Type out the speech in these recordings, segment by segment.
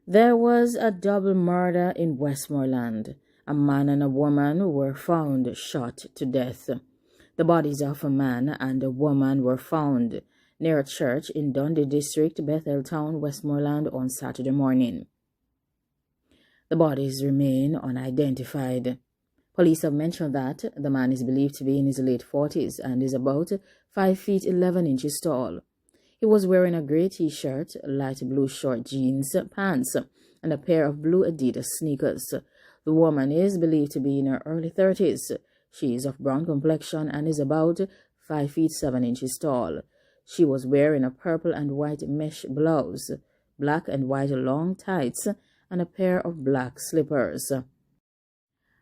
There was a double murder in Westmoreland. A man and a woman were found shot to death. The bodies of a man and a woman were found near a church in Dundee District, Bethel Town, Westmoreland on Saturday morning. The bodies remain unidentified. Police have mentioned that the man is believed to be in his late 40s and is about 5 feet 11 inches tall. He was wearing a grey t-shirt, light blue short jeans, pants, and a pair of blue Adidas sneakers. The woman is believed to be in her early 30s. She is of brown complexion and is about 5 feet 7 inches tall. She was wearing a purple and white mesh blouse, black and white long tights, and a pair of black slippers.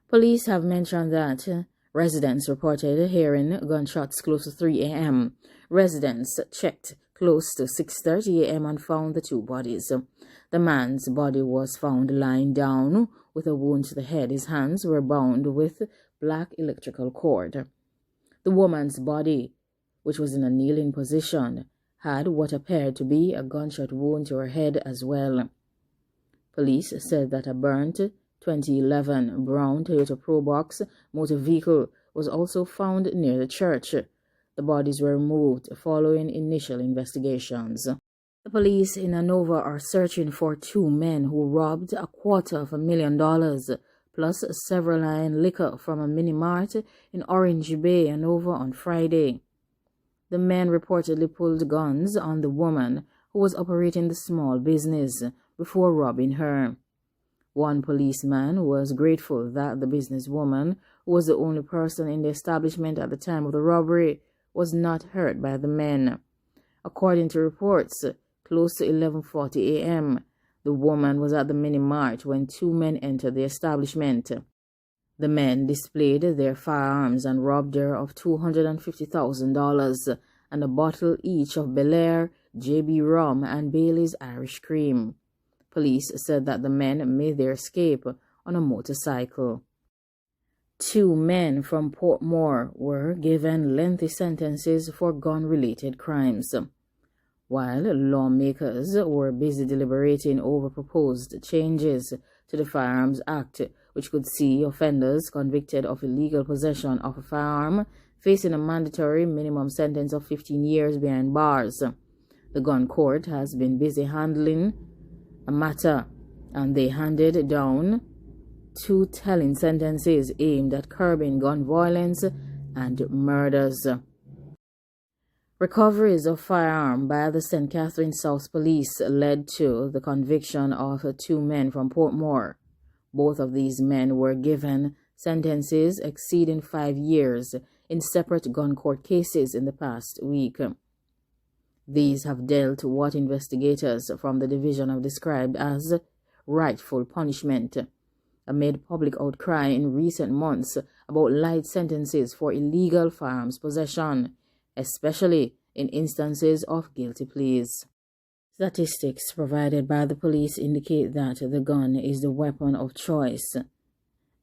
Police have mentioned that residents reported hearing gunshots close to 3 a.m. Residents checked close to 6:30 a.m. and found the two bodies. The man's body was found lying down with a wound to the head. His hands were bound with black electrical cord. The woman's body, which was in a kneeling position, had what appeared to be a gunshot wound to her head as well. Police said that a burnt 2011 brown Toyota Probox motor vehicle was also found near the church. The bodies were removed following initial investigations. The police in Hanover are searching for two men who robbed $250,000 plus several iron liquor from a mini-mart in Orange Bay, Hanover on Friday. The men reportedly pulled guns on the woman who was operating the small business before robbing her. One policeman was grateful that the businesswoman, who was the only person in the establishment at the time of the robbery, was not hurt by the men. According to reports, close to 11:40 a.m., the woman was at the mini-mart when two men entered the establishment. The men displayed their firearms and robbed her of $250,000 and a bottle each of Bel Air, JB Rum, and Bailey's Irish Cream. Police said that the men made their escape on a motorcycle. Two men from Portmore were given lengthy sentences for gun-related crimes. While lawmakers were busy deliberating over proposed changes to the Firearms Act, which could see offenders convicted of illegal possession of a firearm facing a mandatory minimum sentence of 15 years behind bars, the gun court has been busy handling a matter, and they handed down two telling sentences aimed at curbing gun violence and murders. Recoveries of firearm by the St. Catherine South Police led to the conviction of two men from Portmore. Both of these men were given sentences exceeding 5 years in separate gun court cases in the past week. These have dealt what investigators from the division have described as rightful punishment, amid public outcry in recent months about light sentences for illegal firearms possession, especially in instances of guilty pleas. Statistics provided by the police indicate that the gun is the weapon of choice,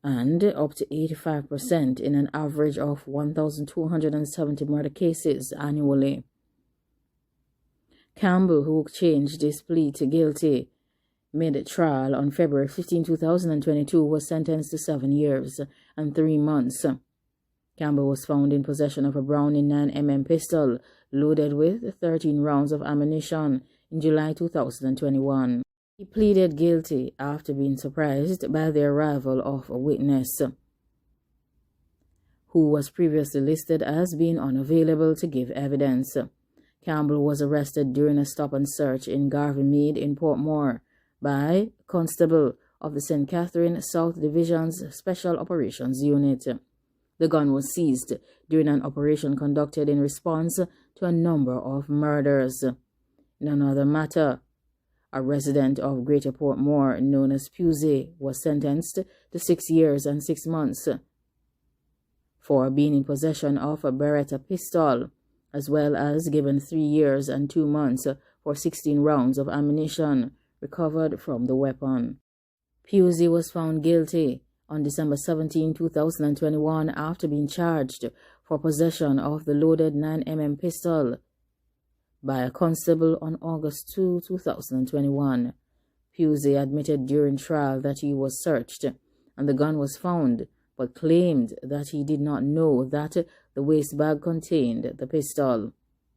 and up to 85% in an average of 1,270 murder cases annually. Campbell, who changed his plea to guilty mid-trial on February 15, 2022, was sentenced to 7 years and 3 months. Campbell was found in possession of a Browning 9mm pistol loaded with 13 rounds of ammunition in July 2021. He pleaded guilty after being surprised by the arrival of a witness who was previously listed as being unavailable to give evidence. Campbell was arrested during a stop and search in Garvey Mead in Portmore by a constable of the St. Catherine South Division's Special Operations Unit. The gun was seized during an operation conducted in response to a number of murders. In another matter, a resident of Greater Portmore known as Pusey was sentenced to 6 years and 6 months for being in possession of a Beretta pistol, as well as given 3 years and 2 months for 16 rounds of ammunition recovered from the weapon. Pusey was found guilty on December 17, 2021 after being charged for possession of the loaded 9mm pistol by a constable on August 2, 2021. Pusey admitted during trial that he was searched and the gun was found, but claimed that he did not know that the waste bag contained the pistol.